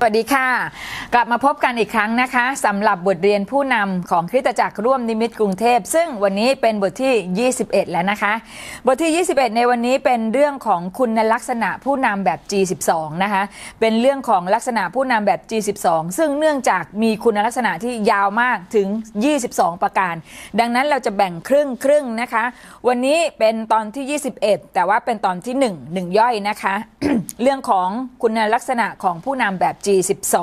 วัสดีค่ะกลับมาพบกันอีกครั้งนะคะสำหรับบทเรียนผู้นำของคริสตจักรร่วมนิมิตกรุงเทพซึ่งวันนี้เป็นบทที่21แล้วนะคะบทที่21ในวันนี้เป็นเรื่องของคุณลักษณะผู้นำแบบ G12 นะคะเป็นเรื่องของลักษณะผู้นำแบบ G12 ซึ่งเนื่องจากมีคุณลักษณะที่ยาวมากถึง22ประการดังนั้นเราจะแบ่งครึ่งนะคะวันนี้เป็นตอนที่21แต่ว่าเป็นตอนที่1ย่อยนะคะ เรื่องของคุณลักษณะของผู้นำแบบ G12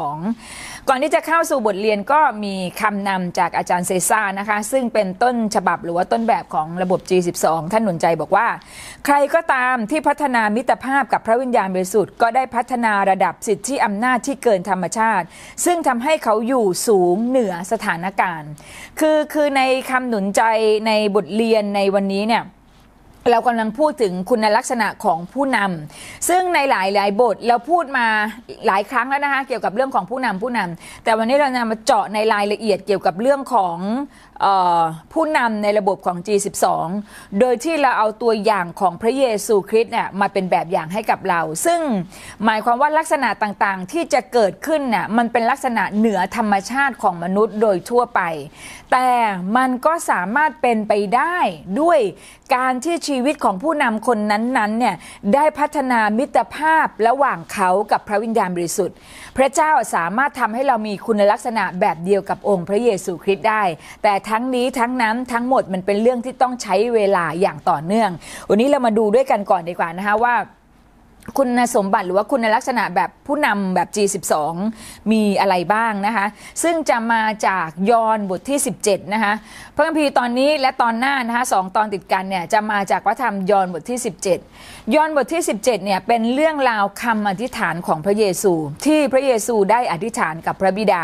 ก่อนที่จะเข้าสู่บทเรียนก็มีคำนำจากอาจารย์เซซ่านะคะซึ่งเป็นต้นฉบับหรือว่าต้นแบบของระบบ G12 ท่านหนุนใจบอกว่าใครก็ตามที่พัฒนามิตรภาพกับพระวิญญาณบริสุทธิ์ก็ได้พัฒนาระดับสิทธิอำนาจที่เกินธรรมชาติซึ่งทำให้เขาอยู่สูงเหนือสถานการณ์คือในคำหนุนใจในบทเรียนในวันนี้เนี่ยเรากำลังพูดถึงคุณลักษณะของผู้นำซึ่งในหลายบทเราพูดมาหลายครั้งแล้วนะคะเกี่ยวกับเรื่องของผู้นำแต่วันนี้เราจะมาเจาะในรายละเอียดเกี่ยวกับเรื่องของผู้นำในระบบของ G12 โดยที่เราเอาตัวอย่างของพระเยซูคริสต์เนี่ยมาเป็นแบบอย่างให้กับเราซึ่งหมายความว่าลักษณะต่างๆที่จะเกิดขึ้นน่ะมันเป็นลักษณะเหนือธรรมชาติของมนุษย์โดยทั่วไปแต่มันก็สามารถเป็นไปได้ด้วยการที่ชีวิตของผู้นำคนนั้นๆเนี่ยได้พัฒนามิตรภาพระหว่างเขากับพระวิญญาณบริสุทธิ์พระเจ้าสามารถทำให้เรามีคุณลักษณะแบบเดียวกับองค์พระเยซูคริสต์ได้แต่ทั้งนี้ทั้งนั้นทั้งหมดมันเป็นเรื่องที่ต้องใช้เวลาอย่างต่อเนื่องวันนี้เรามาดูด้วยกันก่อนดีกว่านะคะว่าคุณสมบัติหรือว่าคุณลักษณะแบบผู้นำแบบ G12 มีอะไรบ้างนะคะซึ่งจะมาจากยอห์นบทที่17นะคะพระคัมภีร์ตอนนี้และตอนหน้านะคะ2ตอนติดกันเนี่ยจะมาจากพระธรรมยอห์นบทที่17ยอห์นบทที่17เนี่ยเป็นเรื่องราวคำอธิษฐานของพระเยซูที่พระเยซูได้อธิษฐานกับพระบิดา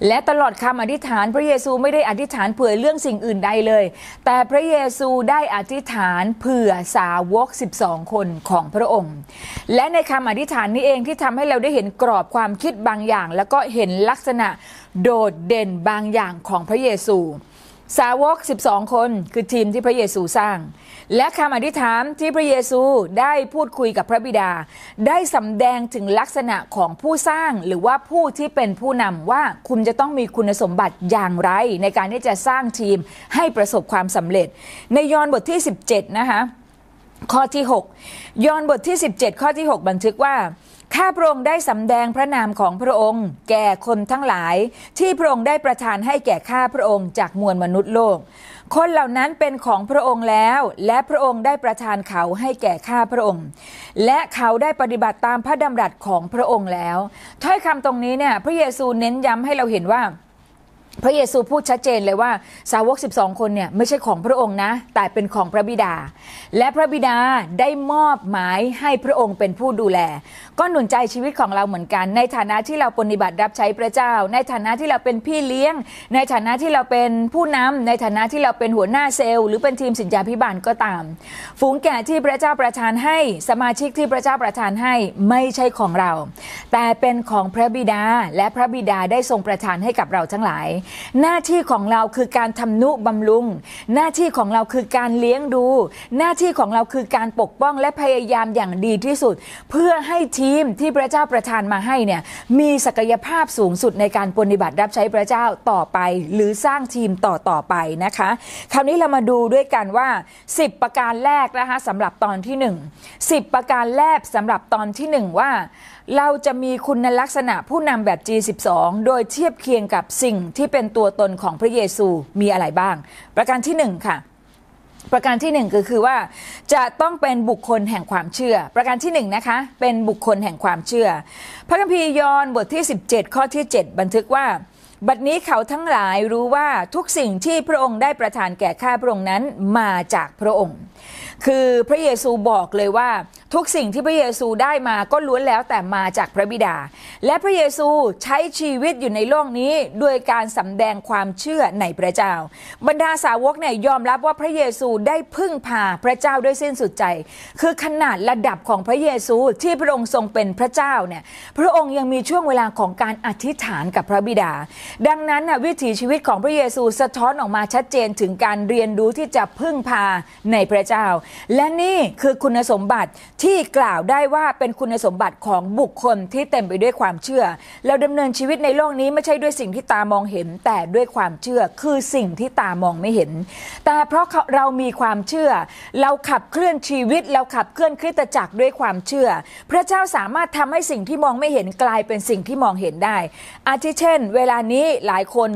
และตลอดคำอธิษฐานพระเยซูไม่ได้อธิษฐานเผื่อเรื่องสิ่งอื่นใดเลยแต่พระเยซูได้อธิษฐานเผื่อสาวก12คนของพระองค์และในคำอธิษฐานนี้เองที่ทำให้เราได้เห็นกรอบความคิดบางอย่างแล้วก็เห็นลักษณะโดดเด่นบางอย่างของพระเยซูสาวก12คนคือทีมที่พระเยซูสร้างและคำอธิษฐานที่พระเยซูได้พูดคุยกับพระบิดาได้สำแดงถึงลักษณะของผู้สร้างหรือว่าผู้ที่เป็นผู้นำว่าคุณจะต้องมีคุณสมบัติอย่างไรในการที่จะสร้างทีมให้ประสบความสำเร็จในยอห์นบทที่17นะคะข้อที่6ยอห์นบทที่17ข้อที่6บันทึกว่าข้าพระองค์ได้สำแดงพระนามของพระองค์แก่คนทั้งหลายที่พระองค์ได้ประทานให้แก่ข้าพระองค์จากมวลมนุษย์โลกคนเหล่านั้นเป็นของพระองค์แล้วและพระองค์ได้ประทานเขาให้แก่ข้าพระองค์และเขาได้ปฏิบัติตามพระดำรัสของพระองค์แล้วถ้อยคำตรงนี้เนี่ยพระเยซูเน้นย้ำให้เราเห็นว่าพระเยซูพูดชัดเจนเลยว่าสาวก12คนเนี่ยไม่ใช่ของพระองค์นะแต่เป็นของพระบิดาและพระบิดาได้มอบหมายให้พระองค์เป็นผู้ดูแลก็หนุนใจชีวิตของเราเหมือนกันในฐานะที่เราปฏิบัติรับใช้พระเจ้าในฐานะที่เราเป็นพี่เลี้ยงในฐานะที่เราเป็นผู้นำในฐานะที่เราเป็นหัวหน้าเซลล์หรือเป็นทีมศิษยาภิบาลก็ตามฝูงแกะที่พระเจ้าประทานให้สมาชิกที่พระเจ้าประทานให้ไม่ใช่ของเราแต่เป็นของพระบิดาและพระบิดาได้ทรงประทานให้กับเราทั้งหลายหน้าที่ของเราคือการทำนุบำรุงหน้าที่ของเราคือการเลี้ยงดูหน้าที่ของเราคือการปกป้องและพยายามอย่างดีที่สุดเพื่อให้ทีมที่พระเจ้าประทานมาให้เนี่ยมีศักยภาพสูงสุดในการปฏิบัติรับใช้พระเจ้าต่อไปหรือสร้างทีมต่อไปนะคะคราวนี้เรามาดูด้วยกันว่า10ประการแรกนะคะสำหรับตอนที่10ประการแรกสำหรับตอนที่1ว่าเราจะมีคุณลักษณะผู้นำแบบ G12 โดยเทียบเคียงกับสิ่งที่เป็นตัวตนของพระเยซูมีอะไรบ้างประการที่1ค่ะประการที่1ก็คือว่าจะต้องเป็นบุคคลแห่งความเชื่อประการที่1นะคะเป็นบุคคลแห่งความเชื่อพระคัมภีร์ยอห์นบทที่17ข้อที่7บันทึกว่าบัดนี้เขาทั้งหลายรู้ว่าทุกสิ่งที่พระองค์ได้ประทานแก่ข้าพระองค์นั้นมาจากพระองค์คือพระเยซูบอกเลยว่าทุกสิ่งที่พระเยซูได้มาก็ล้วนแล้วแต่มาจากพระบิดาและพระเยซูใช้ชีวิตอยู่ในโลกนี้ด้วยการสำแดงความเชื่อในพระเจ้าบรรดาสาวกเนี่ยยอมรับว่าพระเยซูได้พึ่งพาพระเจ้าด้วยสิ้นสุดใจคือขนาดระดับของพระเยซูที่พระองค์ทรงเป็นพระเจ้าเนี่ยพระองค์ยังมีช่วงเวลาของการอธิษฐานกับพระบิดาดังนั้นวิถีชีวิตของพระเยซูสะท้อนออกมาชัดเจนถึงการเรียนรู้ที่จะพึ่งพาในพระเจ้าและนี่คือคุณสมบัติ ที่กล่าวได้ว่าเป็นคุณสมบัติของบุคคลที่เต็มไปด้วยความเชื่อเราดำเนินชีวิตในโลกนี้ไม่ใช่ด้วยสิ่งที่ตามองเห็นแต่ด้วยความเชื่อคือสิ่งที่ตามองไม่เห็นแต่เพราะเรามีความเชื่อเราขับเคลื่อนชีวิตเราขับเคลื่อนคริสตจักรด้วยความเชื่อพระเจ้าสามารถทำให้สิ่งที่มองไม่เห็นกลายเป็นสิ่งที่มองเห็นได้อาทิเช่นเวลานี้หลายคน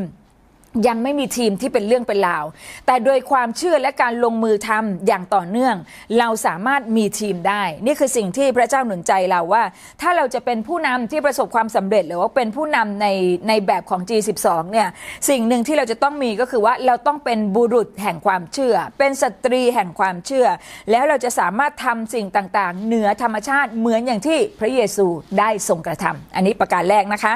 ยังไม่มีทีมที่เป็นเรื่องเป็นราวแต่โดยความเชื่อและการลงมือทำอย่างต่อเนื่องเราสามารถมีทีมได้นี่คือสิ่งที่พระเจ้าหนุนใจเราว่าถ้าเราจะเป็นผู้นำที่ประสบความสำเร็จหรือว่าเป็นผู้นำในแบบของ G12 เนี่ยสิ่งหนึ่งที่เราจะต้องมีก็คือว่าเราต้องเป็นบุรุษแห่งความเชื่อเป็นสตรีแห่งความเชื่อแล้วเราจะสามารถทำสิ่งต่างๆเหนือธรรมชาติเหมือนอย่างที่พระเยซูได้ทรงกระทำอันนี้ประการแรกนะคะ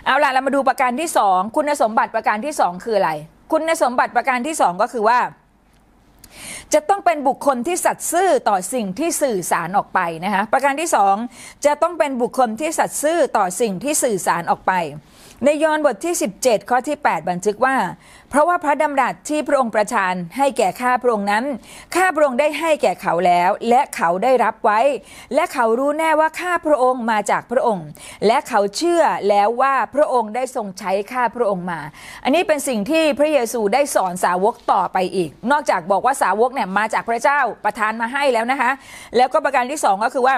เอาล่ะเรามาดูประการที่2คุณสมบัติประการที่2คืออะไรคุณสมบัติประการที่2ก็คือว่าจะต้องเป็นบุคคลที่สัตย์ซื่อต่อสิ่งที่สื่อสารออกไปนะคะประการที่2จะต้องเป็นบุคคลที่สัตย์ซื่อต่อสิ่งที่สื่อสารออกไปในยอห์นบทที่17ข้อที่8บันทึกว่าเพราะว่าพระดำรัสที่พระองค์ประทานให้แก่ข้าพระองค์นั้นข้าพระองค์ได้ให้แก่เขาแล้วและเขาได้รับไว้และเขารู้แน่ว่าข้าพระองค์มาจากพระองค์และเขาเชื่อแล้วว่าพระองค์ได้ทรงใช้ข้าพระองค์มาอันนี้เป็นสิ่งที่พระเยซูได้สอนสาวกต่อไปอีกนอกจากบอกว่าสาวกเนี่ยมาจากพระเจ้าประทานมาให้แล้วนะคะแล้วก็ประการที่2ก็คือว่า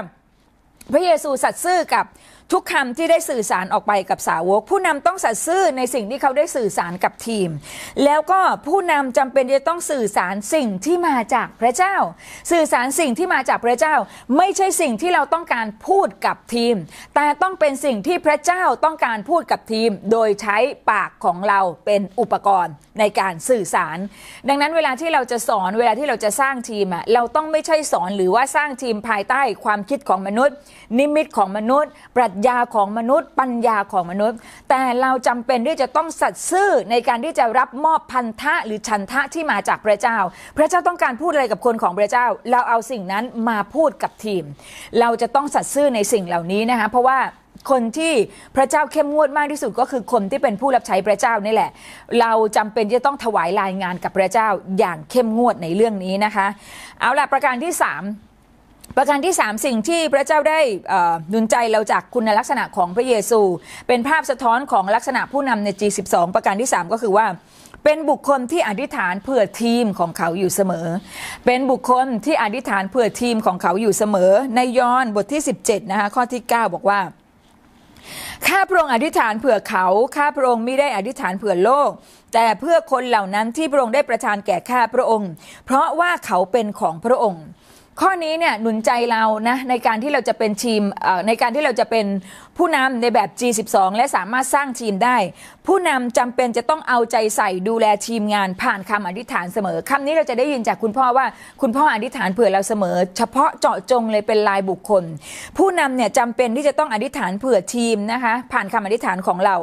พระเยซูสัตย์ซื่อกับทุกคำที่ได้สื่อสารออกไปกับสาวกผู้นำต้องสัตย์ซื่อในสิ่งที่เขาได้สื่อสารกับทีมแล้วก็ผู้นำจำเป็นจะต้องสื่อสารสิ่งที่มาจากพระเจ้าสื่อสารสิ่งที่มาจากพระเจ้าไม่ใช่สิ่งที่เราต้องการพูดกับทีมแต่ต้องเป็นสิ่งที่พระเจ้าต้องการพูดกับทีมโดยใช้ปากของเราเป็นอุปกรณ์ในการสื่อสารดังนั้นเวลาที่เราจะสอนเวลาที่เราจะสร้างทีมเราต้องไม่ใช่สอนหรือว่าสร้างทีมภายใต้ความคิดของมนุษย์นิมิตของมนุษย์ปรัชญาของมนุษย์ปัญญาของมนุษย์แต่เราจำเป็นที่จะต้องสัตย์ซื่อในการที่จะรับมอบพันธะหรือฉันทะที่มาจากพระเจ้าพระเจ้าต้องการพูดอะไรกับคนของพระเจ้าเราเอาสิ่งนั้นมาพูดกับทีมเราจะต้องสัตย์ซื่อในสิ่งเหล่านี้นะคะเพราะว่าคนที่พระเจ้าเข้มงวดมากที่สุดก็คือคนที่เป็นผู้รับใช้พระเจ้านี่แหละเราจำเป็นจะต้องถวายรายงานกับพระเจ้าอย่างเข้มงวดในเรื่องนี้นะคะเอาล่ะประการที่3สิ่งที่พระเจ้าได้หนุนใจเราจากคุณลักษณะของพระเยซูเป็นภาพสะท้อนของลักษณะผู้นำใน G12 ประการที่3ก็คือว่าเป็นบุคคลที่อธิษฐานเพื่อทีมของเขาอยู่เสมอเป็นบุคคลที่อธิษฐานเพื่อทีมของเขาอยู่เสมอในยอห์นบทที่17นะคะข้อที่9บอกว่าข้าพระองค์อธิษฐานเผื่อเขาข้าพระองค์ไม่ได้อธิษฐานเผื่อโลกแต่เพื่อคนเหล่านั้นที่พระองค์ได้ประทานแก่ข้าพระองค์เพราะว่าเขาเป็นของพระองค์ข้อนี้เนี่ยหนุนใจเรานะในการที่เราจะเป็นทีมในการที่เราจะเป็นผู้นำในแบบ G12 และสามารถสร้างทีมได้ผู้นำจำเป็นจะต้องเอาใจใส่ดูแลทีมงานผ่านคำอธิษฐานเสมอคำนี้เราจะได้ยินจากคุณพ่อว่าคุณพ่ออธิษฐานเผื่อเราเสมอเฉพาะเจาะจงเลยเป็นรายบุคคลผู้นำเนี่ยจำเป็นที่จะต้องอธิษฐานเผื่อทีมนะคะผ่านคำอธิษฐานของเรา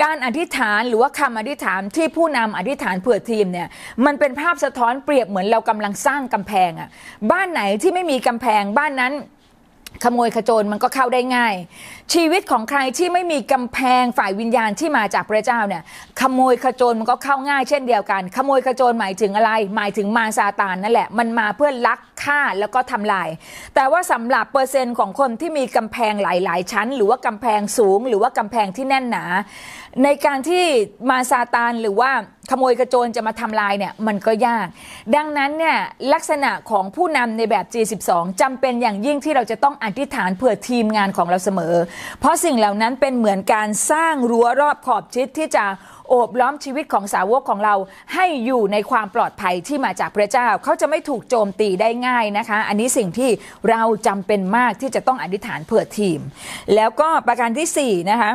การอธิษฐานหรือว่าคำอธิษฐานที่ผู้นำอธิษฐานเผื่อทีมเนี่ยมันเป็นภาพสะท้อนเปรียบเหมือนเรากำลังสร้างกำแพงอ่ะบ้านไหนที่ไม่มีกำแพงบ้านนั้นขโมยขโจรมันก็เข้าได้ง่ายชีวิตของใครที่ไม่มีกำแพงฝ่ายวิญญาณที่มาจากพระเจ้าเนี่ยขโมยขโจรมันก็เข้าง่ายเช่นเดียวกันขโมยขโจรหมายถึงอะไรหมายถึงมารซาตานนั่นแหละมันมาเพื่อลักฆ่าแล้วก็ทำลายแต่ว่าสำหรับเปอร์เซ็นต์ของคนที่มีกำแพงหลายๆชั้นหรือว่ากำแพงสูงหรือว่ากำแพงที่แน่นหนาในการที่มารซาตานหรือว่าขโมยขโจรจะมาทำลายเนี่ยมันก็ยากดังนั้นเนี่ยลักษณะของผู้นำในแบบ G12 จำเป็นอย่างยิ่งที่เราจะต้องอธิษฐานเผื่อทีมงานของเราเสมอเพราะสิ่งเหล่านั้นเป็นเหมือนการสร้างรั้วรอบขอบชิดที่จะโอบล้อมชีวิตของสาวกของเราให้อยู่ในความปลอดภัยที่มาจากพระเจ้าเขาจะไม่ถูกโจมตีได้ง่ายนะคะอันนี้สิ่งที่เราจำเป็นมากที่จะต้องอธิษฐานเผื่อทีมแล้วก็ประการที่4นะคะ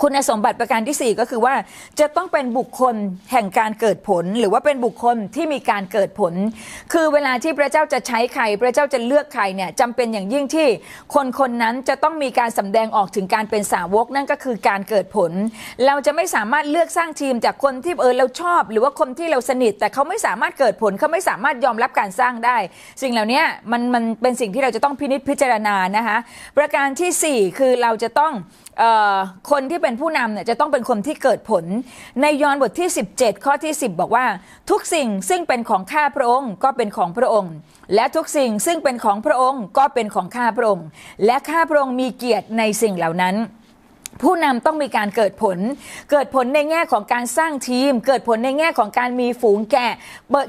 คุณสมบัติประการที่4ก็คือว่าจะต้องเป็นบุคคลแห่งการเกิดผลหรือว่าเป็นบุคคลที่มีการเกิดผลคือเวลาที่พระเจ้าจะใช้ใครพระเจ้าจะเลือกใครเนี่ยจำเป็นอย่างยิ่งที่คนคนนั้นจะต้องมีการสำแดงออกถึงการเป็นสาวกนั่นก็คือการเกิดผลเราจะไม่สามารถเลือกสร้างทีมจากคนที่เราชอบหรือว่าคนที่เราสนิทแต่เขาไม่สามารถเกิดผลเขาไม่สามารถยอมรับการสร้างได้สิ่งเหล่านี้มันเป็นสิ่งที่เราจะต้องพินิจพิจารณานะคะประการที่4คือเราจะต้อง คนที่เป็นผู้นำเนี่ยจะต้องเป็นคนที่เกิดผลในยอห์นบทที่17ข้อที่10บอกว่าทุกสิ่งซึ่งเป็นของข้าพระองค์ก็เป็นของพระองค์และทุกสิ่งซึ่งเป็นของพระองค์ก็เป็นของข้าพระองค์และข้าพระองค์มีเกียรติในสิ่งเหล่านั้นผู้นำต้องมีการเกิดผลในแง่ของการสร้างทีมเกิดผลในแง่ของการมีฝูงแกะ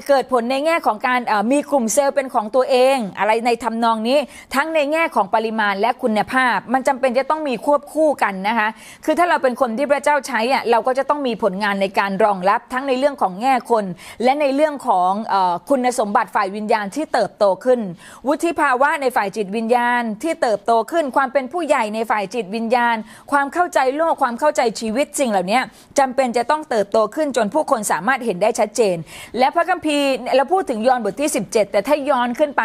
เกิดผลในแง่ของการมีกลุ่มเซลล์เป็นของตัวเองอะไรในทำนองนี้ทั้งในแง่ของปริมาณและคุณภาพมันจำเป็นจะต้องมีควบคู่กันนะคะคือถ้าเราเป็นคนที่พระเจ้าใช้เราก็จะต้องมีผลงานในการรองรับทั้งในเรื่องของแง่คนและในเรื่องของคุณสมบัติฝ่ายวิญญาณที่เติบโตขึ้นวุฒิภาวะในฝ่ายจิตวิญญาณที่เติบโตขึ้นความเป็นผู้ใหญ่ในฝ่ายจิตวิญญาณความเข้าใจโลกความเข้าใจชีวิตสิ่งเหล่านี้จำเป็นจะต้องเติบโตขึ้นจนผู้คนสามารถเห็นได้ชัดเจนและพระคัมภีร์เราพูดถึงยอห์นบทที่17แต่ถ้าย้อนขึ้นไป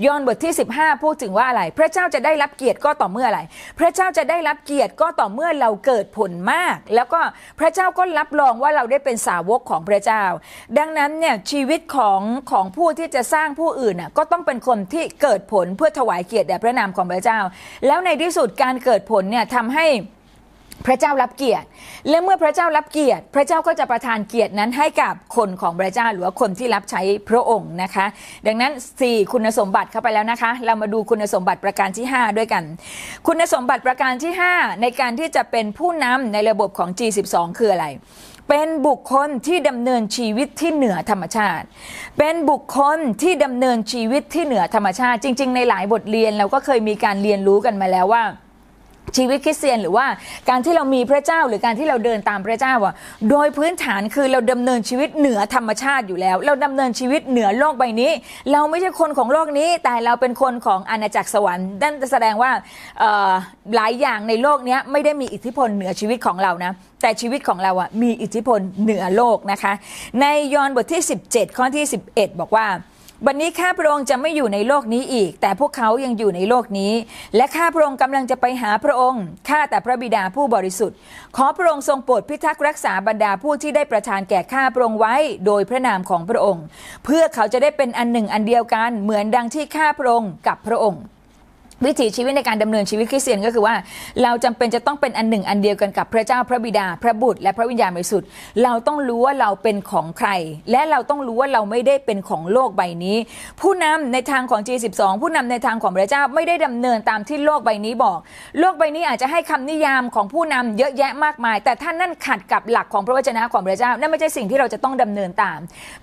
ยอห์นบทที่15พูดถึงว่าอะไรพระเจ้าจะได้รับเกียรติก็ต่อเมื่ออะไรพระเจ้าจะได้รับเกียรติก็ต่อเมื่อเราเกิดผลมากแล้วก็พระเจ้าก็รับรองว่าเราได้เป็นสาวกของพระเจ้าดังนั้นเนี่ยชีวิตของผู้ที่จะสร้างผู้อื่นก็ต้องเป็นคนที่เกิดผลเพื่อถวายเกียรติแด่พระนามของพระเจ้าแล้วในที่สุดการเกิดผลเนี่ยทำให้พระเจ้ารับเกียรติและเมื่อพระเจ้ารับเกียรติพระเจ้าก็จะประทานเกียรตินั้นให้กับคนของพระเจ้าหรือว่าคนที่รับใช้พระองค์นะคะดังนั้น4คุณสมบัติเข้าไปแล้วนะคะเรามาดูคุณสมบัติประการที่5ด้วยกันคุณสมบัติประการที่5ในการที่จะเป็นผู้นำในระบบของ G12 คืออะไรเป็นบุคคลที่ดำเนินชีวิตที่เหนือธรรมชาติเป็นบุคคลที่ดำเนินชีวิตที่เหนือธรรมชาติจริงๆในหลายบทเรียนเราก็เคยมีการเรียนรู้กันมาแล้วว่าชีวิตคริสเตียนหรือว่าการที่เรามีพระเจ้าหรือการที่เราเดินตามพระเจ้าโดยพื้นฐานคือเราดำเนินชีวิตเหนือธรรมชาติอยู่แล้วเราดำเนินชีวิตเหนือโลกใบนี้เราไม่ใช่คนของโลกนี้แต่เราเป็นคนของอาณาจักรสวรรค์นั่นแสดงว่าหลายอย่างในโลกนี้ไม่ได้มีอิทธิพลเหนือชีวิตของเรานะแต่ชีวิตของเรามีอิทธิพลเหนือโลกนะคะในยอห์นบทที่17ข้อที่11บอกว่าบัดนี้ข้าพระองค์จะไม่อยู่ในโลกนี้อีกแต่พวกเขายังอยู่ในโลกนี้และข้าพระองค์กำลังจะไปหาพระองค์ข้าแต่พระบิดาผู้บริสุทธิ์ขอพระองค์ทรงโปรดพิทักษ์รักษาบรรดาผู้ที่ได้ประทานแก่ข้าพระองค์ไว้โดยพระนามของพระองค์เพื่อเขาจะได้เป็นอันหนึ่งอันเดียวกันเหมือนดังที่ข้าพระองค์กับพระองค์วิถีชีวิตในการดำเนินชีวิตคริสเตียนก็คือว่าเราจำเป็นจะต้องเป็นอันหนึ่งอันเดียวกันกับพระเจ้าพระบิดาพระบุตรและพระวิญญาณบริสุทธิ์เราต้องรู้ว่าเราเป็นของใครและเราต้องรู้ว่าเราไม่ได้เป็นของโลกใบนี้ผู้นำในทางของ G12 ผู้นำในทางของพระเจ้าไม่ได้ดำเนินตามที่โลกใบนี้บอกโลกใบนี้อาจจะให้คำนิยามของผู้นำเยอะแยะมากมายแต่ถ้านั่นขัดกับหลักของพระวจนะของพระเจ้านั่นไม่ใช่สิ่งที่เราจะต้องดำเนินตาม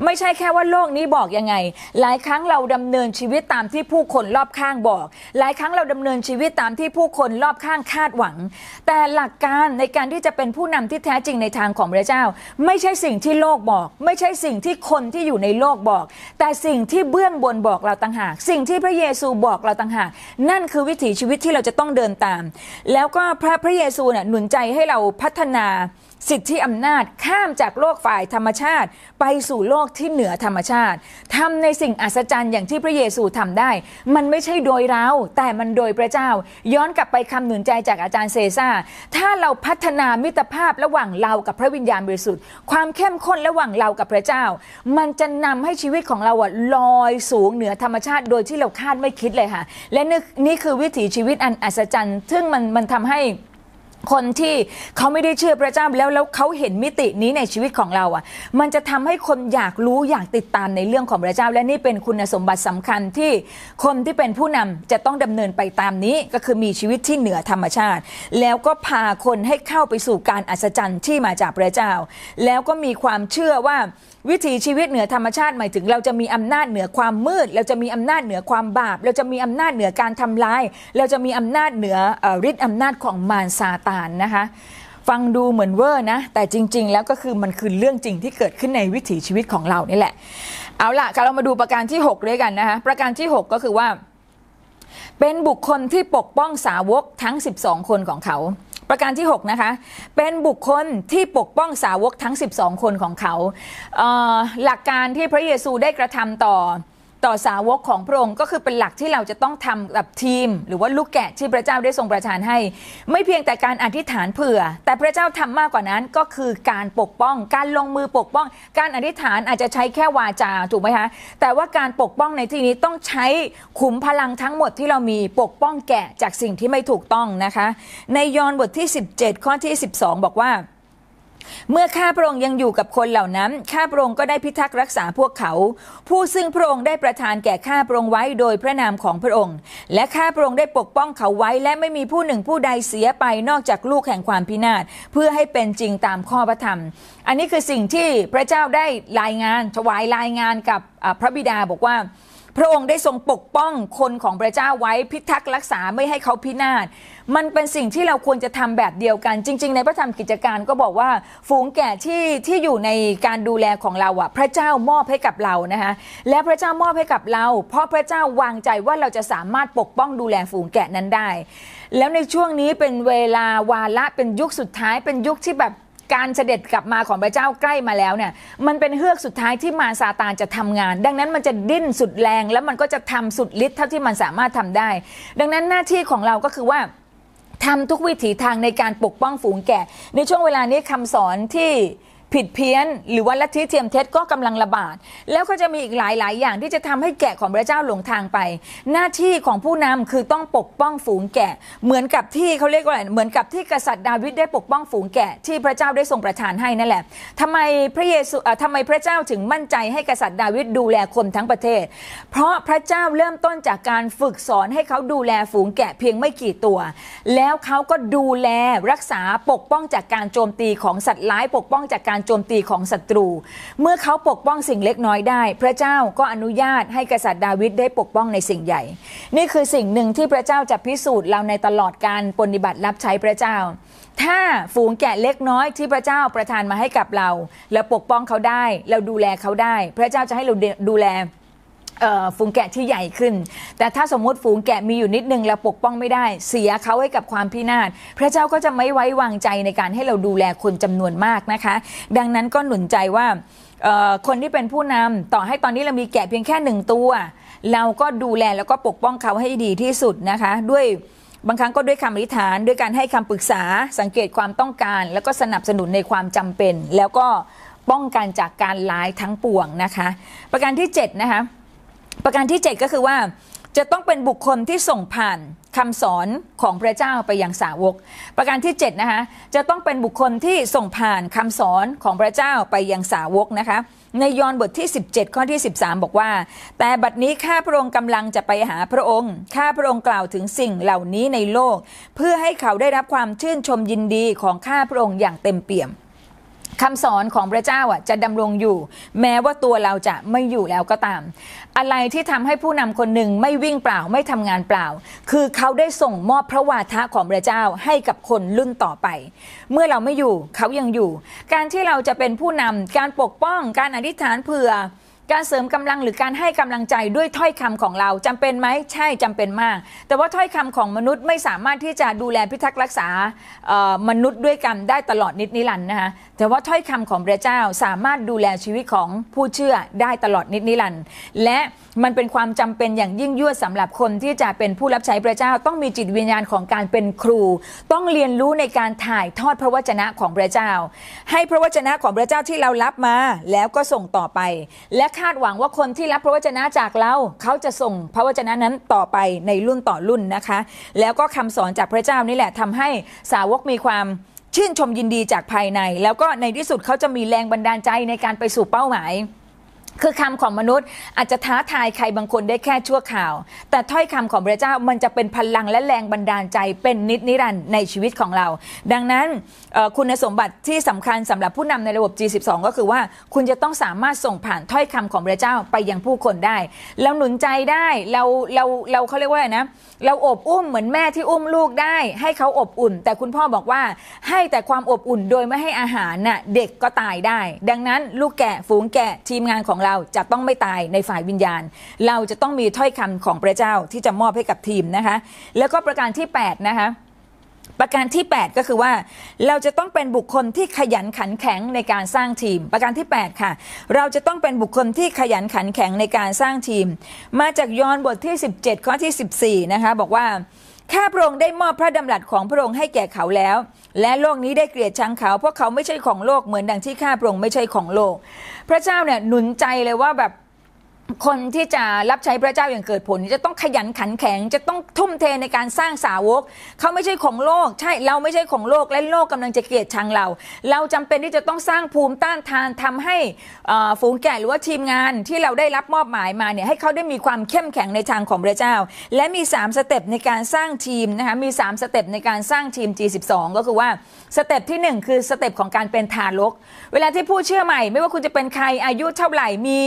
ไม่ใช่แค่ว่าโลกนี้บอกยังไงหลายครั้งเราดำเนินชีวิตตามที่ผู้คนรอบข้างบอกหลายครั้งเราดำเนินชีวิตตามที่ผู้คนรอบข้างคาดหวังแต่หลักการในการที่จะเป็นผู้นำที่แท้จริงในทางของพระเจ้าไม่ใช่สิ่งที่โลกบอกไม่ใช่สิ่งที่คนที่อยู่ในโลกบอกแต่สิ่งที่เบื้องบนบอกเราต่างหากสิ่งที่พระเยซูบอกเราต่างหากนั่นคือวิถีชีวิตที่เราจะต้องเดินตามแล้วก็พระเยซูหนุนใจให้เราพัฒนาสิทธิอำนาจข้ามจากโลกฝ่ายธรรมชาติไปสู่โลกที่เหนือธรรมชาติทำในสิ่งอัศจรรย์อย่างที่พระเยซูทำได้มันไม่ใช่โดยเราแต่มันโดยพระเจ้าย้อนกลับไปคำหนุนใจจากอาจารย์เซซ่าถ้าเราพัฒนามิตรภาพระหว่างเรากับพระวิญญาณบริสุทธิ์ความเข้มข้นระหว่างเรากับพระเจ้ามันจะนำให้ชีวิตของเราลอยสูงเหนือธรรมชาติโดยที่เราคาดไม่คิดเลยค่ะและนี่คือวิถีชีวิตอันอัศจรรย์ซึ่งมันทำให้คนที่เขาไม่ได้เชื่อพระเจ้าแล้วเขาเห็นมิตินี้ในชีวิตของเรามันจะทำให้คนอยากรู้อยากติดตามในเรื่องของพระเจ้าและนี่เป็นคุณสมบัติสำคัญที่คนที่เป็นผู้นำจะต้องดำเนินไปตามนี้ก็คือมีชีวิตที่เหนือธรรมชาติแล้วก็พาคนให้เข้าไปสู่การอัศจรรย์ที่มาจากพระเจ้าแล้วก็มีความเชื่อว่าวิถีชีวิตเหนือธรรมชาติหมายถึงเราจะมีอำนาจเหนือความมืดเราจะมีอำนาจเหนือความบาปเราจะมีอำนาจเหนือการทำลายเราจะมีอำนาจเหนือฤทธิ์อำนาจของมารซาตานนะคะฟังดูเหมือนเวอร์นะแต่จริงๆแล้วก็คือมันคือเรื่องจริงที่เกิดขึ้นในวิถีชีวิตของเรานี่แหละเอาล่ะเรามาดูประการที่6ด้วยกันนะคะประการที่6ก็คือว่าเป็นบุคคลที่ปกป้องสาวกทั้ง12คนของเขาประการที่6นะคะเป็นบุคคลที่ปกป้องสาวกทั้ง12คนของเขาหลักการที่พระเยซูได้กระทำต่อ ต่อสาวกของพระองค์ก็คือเป็นหลักที่เราจะต้องทำกับทีมหรือว่าลูกแกะที่พระเจ้าได้ทรงประทานให้ไม่เพียงแต่การอธิษฐานเผื่อแต่พระเจ้าทำมากกว่านั้นก็คือการปกป้องการลงมือปกป้องการอธิษฐานอาจจะใช้แค่วาจาถูกไหมคะแต่ว่าการปกป้องในที่นี้ต้องใช้ขุมพลังทั้งหมดที่เรามีปกป้องแกะจากสิ่งที่ไม่ถูกต้องนะคะในยอห์นบทที่17ข้อที่12บอกว่าเมื่อข้าพระองค์ยังอยู่กับคนเหล่านั้นข้าพระองค์ก็ได้พิทักษ์รักษาพวกเขาผู้ซึ่งพระองค์ได้ประทานแก่ข้าพระองค์ไว้โดยพระนามของพระองค์และข้าพระองค์ได้ปกป้องเขาไว้และไม่มีผู้หนึ่งผู้ใดเสียไปนอกจากลูกแห่งความพินาศเพื่อให้เป็นจริงตามข้อพระธรรมอันนี้คือสิ่งที่พระเจ้าได้รายงานถวายรายงานกับพระบิดาบอกว่าพระองค์ได้ทรงปกป้องคนของพระเจ้าไว้พิทักษ์รักษาไม่ให้เขาพินาศมันเป็นสิ่งที่เราควรจะทำแบบเดียวกันจริงๆในพระธรรมกิจการก็บอกว่าฝูงแกะที่อยู่ในการดูแลของเราพระเจ้ามอบให้กับเรานะคะและพระเจ้ามอบให้กับเราเพราะพระเจ้าวางใจว่าเราจะสามารถปกป้องดูแลฝูงแกะนั้นได้แล้วในช่วงนี้เป็นเวลาวาระเป็นยุคสุดท้ายเป็นยุคที่แบบการเสด็จกลับมาของพระเจ้าใกล้มาแล้วเนี่ยมันเป็นเฮือกสุดท้ายที่มารซาตานจะทำงานดังนั้นมันจะดิ้นสุดแรงแล้วมันก็จะทำสุดฤทธิ์เท่าที่มันสามารถทำได้ดังนั้นหน้าที่ของเราก็คือว่าทำทุกวิถีทางในการปกป้องฝูงแกะในช่วงเวลานี้คำสอนที่ผิดเพี้ยนหรือว่าลัทธิเทียมเท็จก็กำลังระบาดแล้วก็จะมีอีกหลายอย่างที่จะทำให้แกะของพระเจ้าหลงทางไปหน้าที่ของผู้นำคือต้องปกป้องฝูงแกะเหมือนกับที่เขาเรียกว่าอะไรเหมือนกับที่กษัตริย์ดาวิดได้ปกป้องฝูงแกะที่พระเจ้าได้ทรงประทานให้นั่นแหละทำไมพระเจ้าถึงมั่นใจให้กษัตริย์ดาวิดดูแลคนทั้งประเทศเพราะพระเจ้าเริ่มต้นจากการฝึกสอนให้เขาดูแลฝูงแกะเพียงไม่กี่ตัวแล้วเขาก็ดูแลรักษาปกป้องจากการโจมตีของสัตว์ร้ายปกป้องจากการโจมตีของศัตรูเมื่อเขาปกป้องสิ่งเล็กน้อยได้พระเจ้าก็อนุญาตให้กษัตริย์ดาวิดได้ปกป้องในสิ่งใหญ่นี่คือสิ่งหนึ่งที่พระเจ้าจะพิสูจน์เราในตลอดการปฏิบัติรับใช้พระเจ้าถ้าฝูงแกะเล็กน้อยที่พระเจ้าประทานมาให้กับเราแล้วปกป้องเขาได้เราดูแลเขาได้พระเจ้าจะให้เราดูแลฝูงแกะที่ใหญ่ขึ้นแต่ถ้าสมมติฝูงแกะมีอยู่นิดนึงแล้วปกป้องไม่ได้เสียเขาให้กับความพินาศพระเจ้าก็จะไม่ไว้วางใจในการให้เราดูแลคนจำนวนมากนะคะดังนั้นก็หนุนใจว่าคนที่เป็นผู้นำต่อให้ตอนนี้เรามีแกะเพียงแค่1ตัวเราก็ดูแลแล้วก็ปกป้องเขาให้ดีที่สุดนะคะด้วยบางครั้งก็ด้วยคำอธิษฐานด้วยการให้คำปรึกษาสังเกตความต้องการแล้วก็สนับสนุนในความจำเป็นแล้วก็ป้องกันจากการร้ายทั้งปวงนะคะประการที่7นะคะประการที่7ก็คือว่าจะต้องเป็นบุคคลที่ส่งผ่านคำสอนของพระเจ้าไปยังสาวกประการที่7นะคะจะต้องเป็นบุคคลที่ส่งผ่านคำสอนของพระเจ้าไปยังสาวกนะคะในยอห์นบทที่17ข้อที่13บอกว่าแต่บัดนี้ข้าพระองค์กำลังจะไปหาพระองค์ข้าพระองค์กล่าวถึงสิ่งเหล่านี้ในโลกเพื่อให้เขาได้รับความชื่นชมยินดีของข้าพระองค์อย่างเต็มเปี่ยมคำสอนของพระเจ้าจะดำรงอยู่แม้ว่าตัวเราจะไม่อยู่แล้วก็ตามอะไรที่ทำให้ผู้นำคนหนึ่งไม่วิ่งเปล่าไม่ทำงานเปล่าคือเขาได้ส่งมอบพระวาทะของพระเจ้าให้กับคนรุ่นต่อไปเมื่อเราไม่อยู่เขายังอยู่การที่เราจะเป็นผู้นำการปกป้องการอธิษฐานเผื่อการเสริมกำลังหรือการให้กำลังใจด้วยถ้อยคำของเราจำเป็นไหมใช่จำเป็นมากแต่ว่าถ้อยคำของมนุษย์ไม่สามารถที่จะดูแลพิทักษ์รักษามนุษย์ด้วยกันได้ตลอดนิรันดร์นะคะแต่ว่าถ้อยคำของพระเจ้าสามารถดูแลชีวิตของผู้เชื่อได้ตลอดนิรันดร์และมันเป็นความจำเป็นอย่างยิ่งยวดสำหรับคนที่จะเป็นผู้รับใช้พระเจ้าต้องมีจิตวิญญาณของการเป็นครูต้องเรียนรู้ในการถ่ายทอดพระวจนะของพระเจ้าให้พระวจนะของพระเจ้าที่เรารับมาแล้วก็ส่งต่อไปและคาดหวังว่าคนที่รับพระวจนะจากเราเขาจะส่งพระวจนะนั้นต่อไปในรุ่นต่อรุ่นนะคะแล้วก็คำสอนจากพระเจ้านี่แหละทำให้สาวกมีความชื่นชมยินดีจากภายในแล้วก็ในที่สุดเขาจะมีแรงบันดาลใจในการไปสู่เป้าหมายคือคำของมนุษย์อาจจะท้าทายใครบางคนได้แค่ชั่วคราวแต่ถ้อยคำของพระเจ้ามันจะเป็นพลังและแรงบันดาลใจเป็นนิรันดร์ในชีวิตของเราดังนั้นคุณสมบัติที่สำคัญสำหรับผู้นำในระบบ G12 ก็คือว่าคุณจะต้องสามารถส่งผ่านถ้อยคำของพระเจ้าไปยังผู้คนได้เราหนุนใจได้เราเขาเรียกว่านะเราอบอุ้มเหมือนแม่ที่อุ้มลูกได้ให้เขาอบอุ่นแต่คุณพ่อบอกว่าให้แต่ความอบอุ่นโดยไม่ให้อาหารน่ะเด็กก็ตายได้ดังนั้นลูกแกะฝูงแกะทีมงานของเราจะต้องไม่ตายในฝ่ายวิญญาณเราจะต้องมีถ้อยคำของพระเจ้าที่จะมอบให้กับทีมนะคะแล้วก็ประการที่8นะคะ ประการที่ 8 ก็คือว่าเราจะต้องเป็นบุคคลที่ขยันขันแข็งในการสร้างทีมประการที่ 8 ค่ะเราจะต้องเป็นบุคคลที่ขยันขันแข็งในการสร้างทีมมาจากยอห์นบทที่17ข้อที่14นะคะบอกว่าข้าพระองค์ได้มอบพระดำรัสของพระองค์ให้แก่เขาแล้วและโลกนี้ได้เกลียดชังเขาเพราะเขาไม่ใช่ของโลกเหมือนดังที่ข้าพระองค์ไม่ใช่ของโลกพระเจ้าเนี่ยหนุนใจเลยว่าแบบคนที่จะรับใช้พระเจ้าอย่างเกิดผลจะต้องขยันขันแข็งจะต้องทุ่มเทในการสร้างสาวกเขาไม่ใช่ของโลกใช่เราไม่ใช่ของโลกและโลกกำลังจะเกลียดชังเราจำเป็นที่จะต้องสร้างภูมิต้านทานทำให้ฝูงแกะหรือว่าทีมงานที่เราได้รับมอบหมายมาเนี่ยให้เขาได้มีความเข้มแข็งในทางของพระเจ้าและมี3สเต็ปในการสร้างทีมนะคะมี3สเต็ปในการสร้างทีม G12 ก็คือว่าสเต็ปที่1คือสเต็ปของการเป็นทารกเวลาที่ผู้เชื่อใหม่ไม่ว่าคุณจะเป็นใครอายุเท่าไหร่มี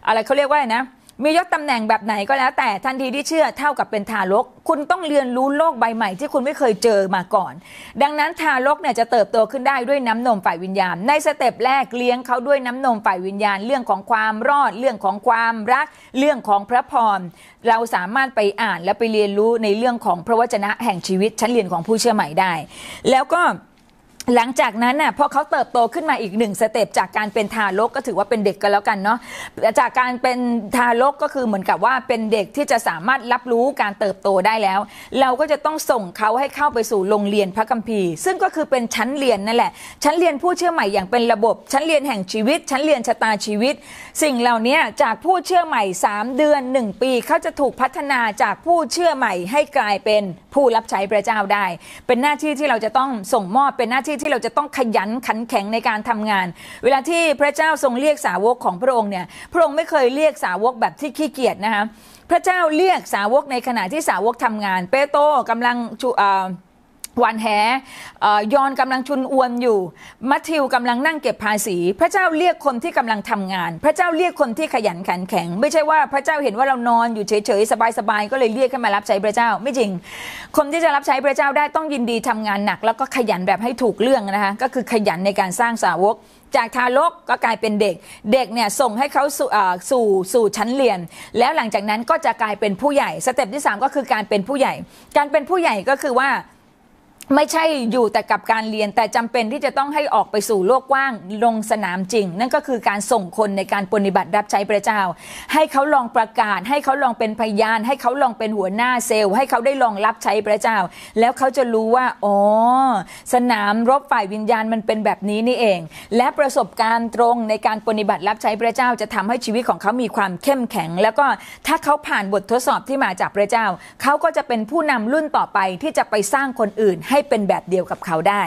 อะไรเขาเรียกว่าอะไรนะมียศตำแหน่งแบบไหนก็แล้วแต่ทันทีที่เชื่อเท่ากับเป็นทารกคุณต้องเรียนรู้โลกใบใหม่ที่คุณไม่เคยเจอมาก่อนดังนั้นทารกเนี่ยจะเติบโตขึ้นได้ด้วยน้ำนมฝ่ายวิญญาณในสเต็ปแรกเลี้ยงเขาด้วยน้ำนมฝ่ายวิญญาณเรื่องของความรอดเรื่องของความรักเรื่องของพระพรเราสามารถไปอ่านและไปเรียนรู้ในเรื่องของพระวจนะแห่งชีวิตชั้นเรียนของผู้เชื่อใหม่ได้แล้วก็หลังจากนั้นน่ะพอเขาเติบโตขึ้นมาอีก1สเต็ปจากการเป็นทารกก็ถือว่าเป็นเด็กกันแล้วกันเนาะจากการเป็นทารกก็คือเหมือนกับว่าเป็นเด็กที่จะสามารถรับรู้การเติบโตได้แล้วเราก็จะต้องส่งเขาให้เข้าไปสู่โรงเรียนพระคัมภีร์ซึ่งก็คือเป็นชั้นเรียนนั่นแหละชั้นเรียนผู้เชื่อใหม่อย่างเป็นระบบชั้นเรียนแห่งชีวิตชั้นเรียนชะตาชีวิตสิ่งเหล่านี้จากผู้เชื่อใหม่3เดือน1ปีเขาจะถูกพัฒนาจากผู้เชื่อใหม่ให้กลายเป็นผู้รับใช้พระเจ้าได้เป็นหน้าที่ที่เราจะต้องส่งมอบเป็นหน้าที่ที่เราจะต้องขยันขันแข็งในการทำงานเวลาที่พระเจ้าทรงเรียกสาวกของพระองค์เนี่ยพระองค์ไม่เคยเรียกสาวกแบบที่ขี้เกียจนะคะพระเจ้าเรียกสาวกในขณะที่สาวกทำงานเปโตรกำลังหวานแหยอนกำลังชุนอวนอยู่มัทธิวกำลังนั่งเก็บภาษีพระเจ้าเรียกคนที่กำลังทำงานพระเจ้าเรียกคนที่ขยันขันแข็งไม่ใช่ว่าพระเจ้าเห็นว่าเรานอนอยู่เฉยๆสบายๆก็เลยเรียกให้มารับใช้พระเจ้าไม่จริงคนที่จะรับใช้พระเจ้าได้ต้องยินดีทำงานหนักแล้วก็ขยันแบบให้ถูกเรื่องนะคะก็คือขยันในการสร้างสาวกจากทารกก็กลายเป็นเด็กเนี่ยส่งให้เขาสู่ชั้นเรียนแล้วหลังจากนั้นก็จะกลายเป็นผู้ใหญ่สเต็ปที่3ก็คือการเป็นผู้ใหญ่การเป็นผู้ใหญ่ก็คือว่าไม่ใช่อยู่แต่กับการเรียนแต่จำเป็นที่จะต้องให้ออกไปสู่โลกกว้างลงสนามจริงนั่นก็คือการส่งคนในการปฏิบัติรับใช้พระเจ้าให้เขาลองประกาศให้เขาลองเป็นพยานให้เขาลองเป็นหัวหน้าเซลล์ให้เขาได้ลองรับใช้พระเจ้าแล้วเขาจะรู้ว่าอ๋อสนามรบฝ่ายวิญญาณมันเป็นแบบนี้นี่เองและประสบการณ์ตรงในการปฏิบัติรับใช้พระเจ้าจะทำให้ชีวิตของเขามีความเข้มแข็งแล้วก็ถ้าเขาผ่านบททดสอบที่มาจากพระเจ้าเขาก็จะเป็นผู้นำรุ่นต่อไปที่จะไปสร้างคนอื่นให้เป็นแบบเดียวกับเขาได้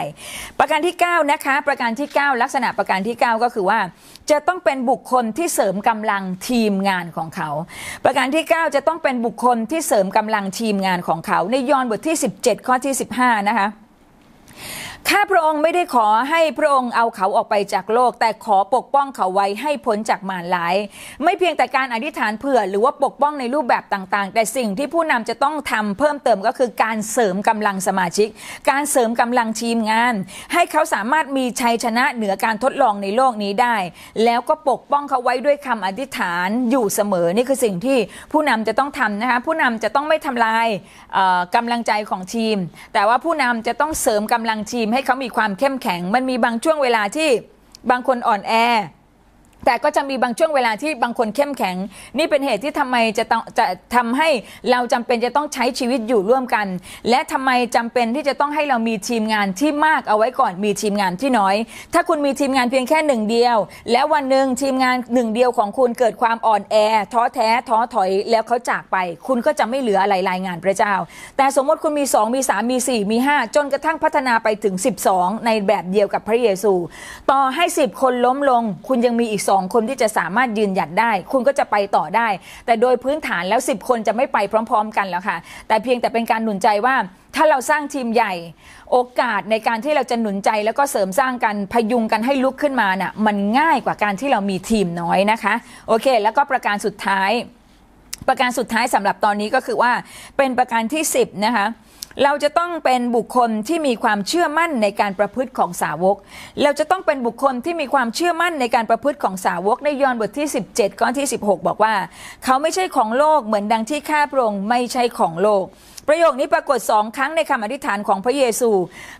ประการที่9นะคะประการที่9ลักษณะประการที่9ก็คือว่าจะต้องเป็นบุคคลที่เสริมกำลังทีมงานของเขาประการที่9จะต้องเป็นบุคคลที่เสริมกำลังทีมงานของเขาในยอห์นบทที่17ข้อที่15นะคะข้าพระองค์ไม่ได้ขอให้พระองค์เอาเขาออกไปจากโลกแต่ขอปกป้องเขาไว้ให้พ้นจากมารร้ายไม่เพียงแต่การอธิษฐานเผื่อหรือว่าปกป้องในรูปแบบต่างๆแต่สิ่งที่ผู้นำจะต้องทำเพิ่มเติมก็คือการเสริมกำลังสมาชิกการเสริมกำลังทีมงานให้เขาสามารถมีชัยชนะเหนือการทดลองในโลกนี้ได้แล้วก็ปกป้องเขาไว้ด้วยคำอธิษฐานอยู่เสมอนี่คือสิ่งที่ผู้นำจะต้องทำนะคะผู้นำจะต้องไม่ทำลายกำลังใจของทีมแต่ว่าผู้นำจะต้องเสริมกำลังทีมให้เขามีความเข้มแข็งมันมีบางช่วงเวลาที่บางคนอ่อนแอแต่ก็จะมีบางช่วงเวลาที่บางคนเข้มแข็งนี่เป็นเหตุที่ทำไมจะทำให้เราจำเป็นจะต้องใช้ชีวิตอยู่ร่วมกันและทำไมจำเป็นที่จะต้องให้เรามีทีมงานที่มากเอาไว้ก่อนมีทีมงานที่น้อยถ้าคุณมีทีมงานเพียงแค่1เดียวแล้ววันหนึ่งทีมงาน1เดียวของคุณเกิดความอ่อนแอท้อแท้ท้อถอยแล้วเขาจากไปคุณก็จะไม่เหลืออะไรรายงานพระเจ้าแต่สมมติคุณมี2มี3มี4มี5จนกระทั่งพัฒนาไปถึง12ในแบบเดียวกับพระเยซูต่อให้10คนล้มลงคุณยังมีอีก2คนที่จะสามารถยืนหยัดได้คุณก็จะไปต่อได้แต่โดยพื้นฐานแล้ว10คนจะไม่ไปพร้อมๆกันแล้วค่ะแต่เพียงแต่เป็นการหนุนใจว่าถ้าเราสร้างทีมใหญ่โอกาสในการที่เราจะหนุนใจแล้วก็เสริมสร้างกันพยุงกันให้ลุกขึ้นมาน่ะมันง่ายกว่าการที่เรามีทีมน้อยนะคะโอเคแล้วก็ประการสุดท้ายสำหรับตอนนี้ก็คือว่าเป็นประการที่10นะคะ เราจะต้องเป็นบุคคลที่มีความเชื่อมั่นในการประพฤติของสาวกเราจะต้องเป็นบุคคลที่มีความเชื่อมั่นในการประพฤติของสาวกในยอห์นบทที่17ข้อที่16บอกว่าเขาไม่ใช่ของโลกเหมือนดังที่ข้าพระองค์ไม่ใช่ของโลกประโยคนี้ปรากฏ2 ครั้งในคำอธิษฐานของพระเยซู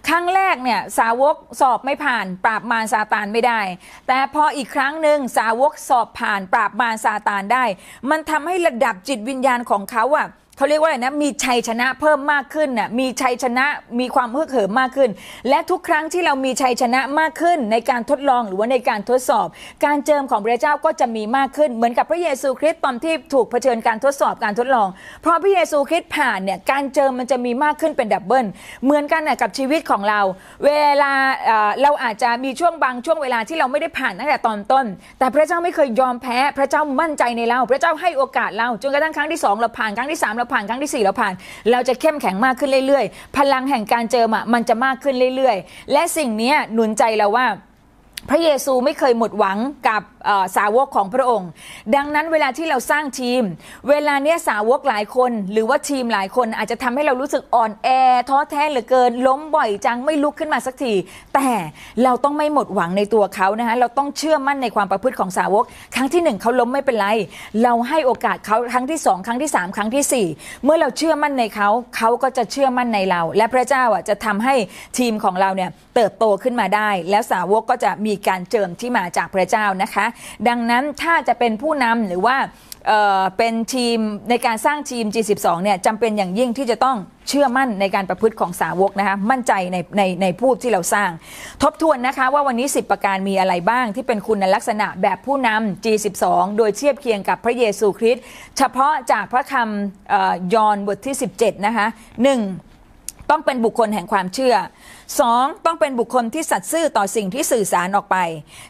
ครั้งแรกเนี่ยสาวกสอบไม่ผ่านปราบมารซาตานไม่ได้แต่พออีกครั้งหนึ่งสาวกสอบผ่านปราบมารซาตานได้มันทำให้ระดับจิตวิญญาณของเขาเขาเรียกว่าอะไรนะมีชัยชนะเพิ่มมากขึ้นน่ะมีชัยชนะมีความฮึกเหิมมากขึ้นและทุกครั้งที่เรามีชัยชนะมากขึ้นในการทดลองหรือว่าในการทดสอบการเจิมของพระเจ้าก็จะมีมากขึ้นเหมือนกับพระเยซูคริสต์ตอนที่ถูกเผชิญการทดสอบการทดลองพอพระเยซูคริสต์ผ่านเนี่ยการเจิมมันจะมีมากขึ้นเป็นดับเบิลเหมือนกันกับชีวิตของเราเวลาเราอาจจะมีบางช่วงเวลาที่เราไม่ได้ผ่านตั้งแต่ตอนต้นแต่พระเจ้าไม่เคยยอมแพ้พระเจ้ามั่นใจในเราพระเจ้าให้โอกาสเราจนกระทั่งครั้งที่2เราผ่านครั้งที่3เราผ่านครั้งที่4เราผ่านเราจะเข้มแข็งมากขึ้นเรื่อยๆพลังแห่งการเจิมมันจะมากขึ้นเรื่อยๆและสิ่งนี้หนุนใจเราว่าพระเยซูไม่เคยหมดหวังกับสาวกของพระองค์ดังนั้นเวลาที่เราสร้างทีมเวลาเนี้ยสาวกหลายคนหรือว่าทีมหลายคนอาจจะทำให้เรารู้สึกอ่อนแอท้อแท้เหลือเกินล้มบ่อยจังไม่ลุกขึ้นมาสักทีแต่เราต้องไม่หมดหวังในตัวเขานะคะเราต้องเชื่อมั่นในความประพฤติของสาวกครั้งที่1เขาล้มไม่เป็นไรเราให้โอกาสเขาครั้งที่2ครั้งที่3ครั้งที่4เมื่อเราเชื่อมั่นในเขาเขาก็จะเชื่อมั่นในเราและพระเจ้าจะทำให้ทีมของเราเนี่ยเติบโตขึ้นมาได้แล้วสาวกก็จะมีการเจิมที่มาจากพระเจ้านะคะดังนั้นถ้าจะเป็นผู้นำหรือว่าเป็นทีมในการสร้างทีม G12 เนี่ยจำเป็นอย่างยิ่งที่จะต้องเชื่อมั่นในการประพฤติของสาวกนะคะมั่นใจในผู้ที่เราสร้างทบทวนนะคะว่าวันนี้10ประการมีอะไรบ้างที่เป็นคุณลักษณะแบบผู้นำ G12 โดยเทียบเคียงกับพระเยซูคริสต์เฉพาะจากพระคำยอห์นบทที่17นะคะ1ต้องเป็นบุคคลแห่งความเชื่อ2ต้องเป็นบุคคลที่สัตย์ซื่อต่อสิ่งที่สื่อสารออกไป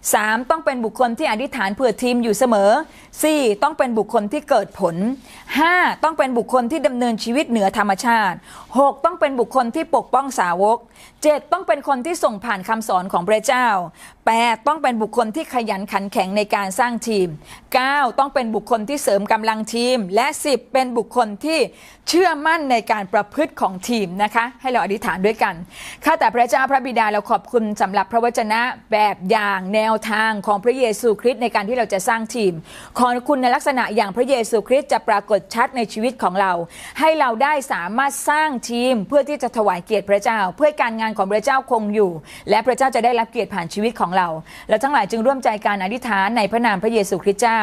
3ต้องเป็นบุคคลที่อธิษฐานเผื่อทีมอยู่เสมอ4ต้องเป็นบุคคลที่เกิดผล5ต้องเป็นบุคคลที่ดำเนินชีวิตเหนือธรรมชาติ6ต้องเป็นบุคคลที่ปกป้องสาวก7ต้องเป็นคนที่ส่งผ่านคำสอนของพระเจ้า8ต้องเป็นบุคคลที่ขยันขันแข็งในการสร้างทีม9ต้องเป็นบุคคลที่เสริมกำลังทีมและ10เป็นบุคคลที่เชื่อมั่นในการประพฤติของทีมนะคะให้เราอธิษฐานด้วยกันข้าแต่พระเจ้าพระบิดาเราขอบคุณสำหรับพระวจนะแบบอย่างแนวทางของพระเยซูคริสต์ในการที่เราจะสร้างทีมขอคุณในลักษณะอย่างพระเยซูคริสต์จะปรากฏชัดในชีวิตของเราให้เราได้สามารถสร้างทีมเพื่อที่จะถวายเกียรติพระเจ้าเพื่อการงานของพระเจ้าคงอยู่และพระเจ้าจะได้รับเกียรติผ่านชีวิตของเราและทั้งหลายจึงร่วมใจการอธิษฐานในพระนามพระเยซูคริสต์เจ้า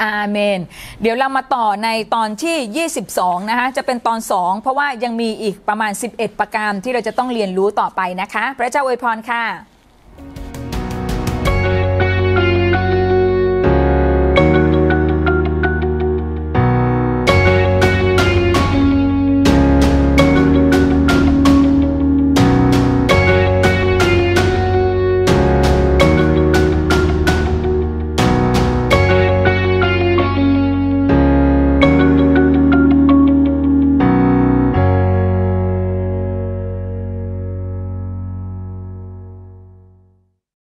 อาเมนเดี๋ยวเรามาต่อในตอนที่22นะคะจะเป็นตอน2เพราะว่ายังมีอีกประมาณ11ประการที่เราจะต้องเรียนรู้ต่อไปนะคะพระเจ้าอวยพรค่ะ